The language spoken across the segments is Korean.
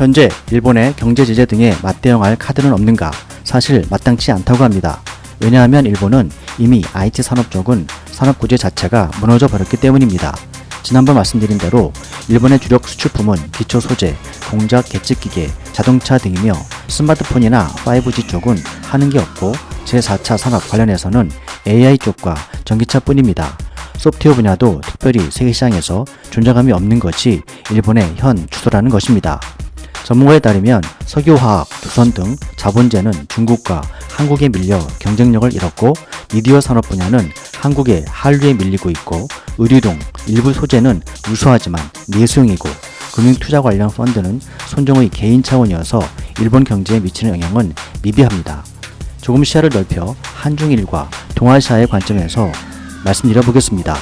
현재 일본의 경제 제재 등에 맞대응할 카드는 없는가? 사실 마땅치 않다고 합니다. 왜냐하면 일본은 이미 IT 산업 쪽은 산업 구조 자체가 무너져 버렸기 때문입니다. 지난번 말씀드린 대로 일본의 주력 수출품은 기초 소재, 공작 계측기계, 자동차 등이며 스마트폰이나 5G 쪽은 하는 게 없고 제4차 산업 관련해서는 AI 쪽과 전기차 뿐입니다. 소프트웨어 분야도 특별히 세계시장에서 존재감이 없는 것이 일본의 현 추세라는 것입니다. 전문가에 따르면 석유화학, 두선 등 자본재는 중국과 한국에 밀려 경쟁력을 잃었고 미디어 산업 분야는 한국의 한류에 밀리고 있고 의류 등 일부 소재는 우수하지만 내수형이고 금융투자 관련 펀드는 손정의 개인 차원이어서 일본 경제에 미치는 영향은 미비합니다. 조금 시야를 넓혀 한중일과 동아시아의 관점에서 말씀드려 보겠습니다.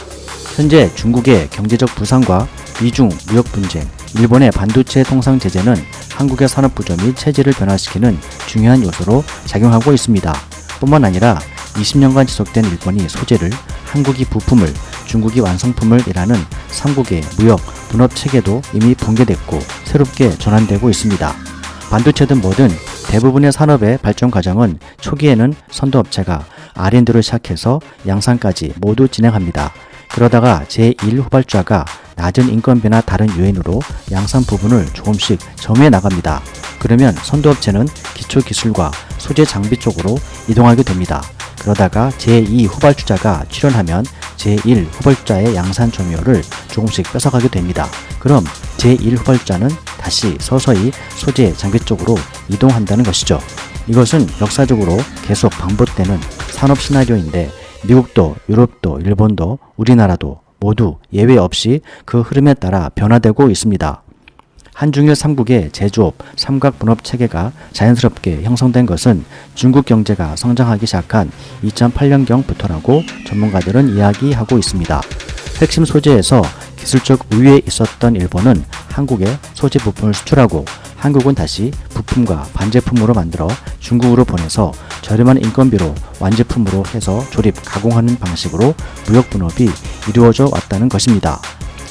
현재 중국의 경제적 부상과 미중 무역 분쟁, 일본의 반도체 통상 제재는 한국의 산업 구조 및 체질을 변화시키는 중요한 요소로 작용하고 있습니다. 뿐만 아니라 20년간 지속된 일본이 소재를, 한국이 부품을, 중국이 완성품을 일하는 삼국의 무역, 분업 체계도 이미 붕괴됐고 새롭게 전환되고 있습니다. 반도체든 뭐든 대부분의 산업의 발전 과정은 초기에는 선도업체가 R&D를 시작해서 양산까지 모두 진행합니다. 그러다가 제1 후발주자가 낮은 인건비나 다른 요인으로 양산 부분을 조금씩 점유해 나갑니다. 그러면 선도업체는 기초기술과 소재 장비 쪽으로 이동하게 됩니다. 그러다가 제2 후발주자가 출현하면 제1 후발주자의 양산 점유율을 조금씩 뺏어가게 됩니다. 그럼 제1 후발주자는 다시 서서히 소재 장비 쪽으로 이동한다는 것이죠. 이것은 역사적으로 계속 반복되는 산업 시나리오인데 미국도, 유럽도, 일본도, 우리나라도 모두 예외 없이 그 흐름에 따라 변화되고 있습니다. 한중일 삼국의 제조업, 삼각분업 체계가 자연스럽게 형성된 것은 중국 경제가 성장하기 시작한 2008년경부터라고 전문가들은 이야기하고 있습니다. 핵심 소재에서 기술적 우위에 있었던 일본은 한국에 소재 부품을 수출하고 한국은 다시 부품과 반제품으로 만들어 중국으로 보내서 저렴한 인건비로 완제품으로 해서 조립, 가공하는 방식으로 무역 분업이 이루어져 왔다는 것입니다.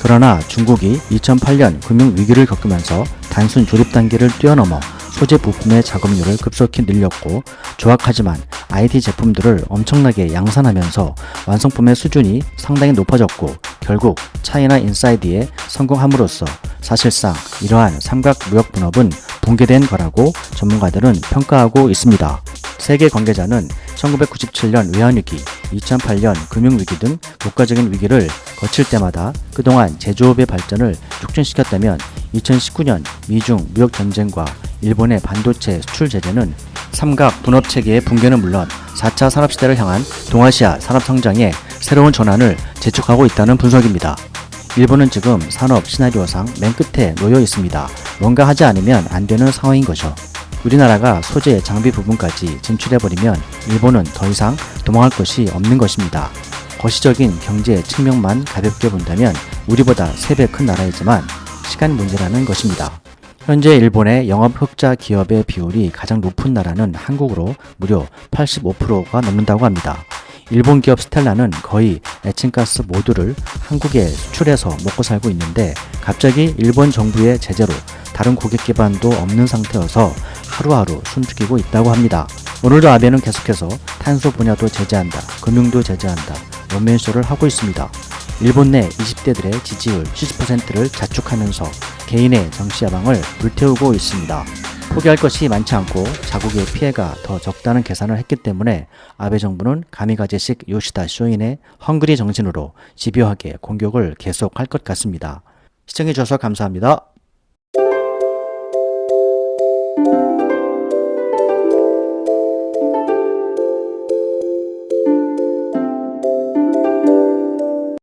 그러나 중국이 2008년 금융위기를 겪으면서 단순 조립 단계를 뛰어넘어 소재 부품의 작업률을 급속히 늘렸고 조악하지만 IT 제품들을 엄청나게 양산하면서 완성품의 수준이 상당히 높아졌고 결국 차이나 인사이드에 성공함으로써 사실상 이러한 삼각 무역 분업은 붕괴된 거라고 전문가들은 평가하고 있습니다. 세계 관계자는 1997년 외환위기, 2008년 금융위기 등 국가적인 위기를 거칠 때마다 그동안 제조업의 발전을 촉진시켰다면 2019년 미중 무역 전쟁과 일본의 반도체 수출 제재는 삼각 분업 체계의 붕괴는 물론 4차 산업시대를 향한 동아시아 산업 성장의 새로운 전환을 재촉하고 있다는 분석입니다. 일본은 지금 산업 시나리오상 맨 끝에 놓여 있습니다. 뭔가 하지 않으면 안 되는 상황인 거죠. 우리나라가 소재, 장비 부분까지 진출해버리면 일본은 더 이상 도망할 것이 없는 것입니다. 거시적인 경제 측면만 가볍게 본다면 우리보다 3배 큰 나라이지만 시간 문제라는 것입니다. 현재 일본의 영업 흑자 기업의 비율이 가장 높은 나라는 한국으로 무려 85%가 넘는다고 합니다. 일본 기업 스텔라는 거의 에칭가스 모두를 한국에 수출해서 먹고 살고 있는데 갑자기 일본 정부의 제재로 다른 고객 기반도 없는 상태여서 하루하루 숨죽이고 있다고 합니다. 오늘도 아베는 계속해서 탄소 분야도 제재한다, 금융도 제재한다, 원맨쇼를 하고 있습니다. 일본 내 20대들의 지지율 70%를 자축하면서 개인의 정치 야망을 불태우고 있습니다. 포기할 것이 많지 않고 자국의 피해가 더 적다는 계산을 했기 때문에 아베 정부는 가미가제식 요시다 쇼인의 헝그리 정신으로 집요하게 공격을 계속할 것 같습니다. 시청해주셔서 감사합니다.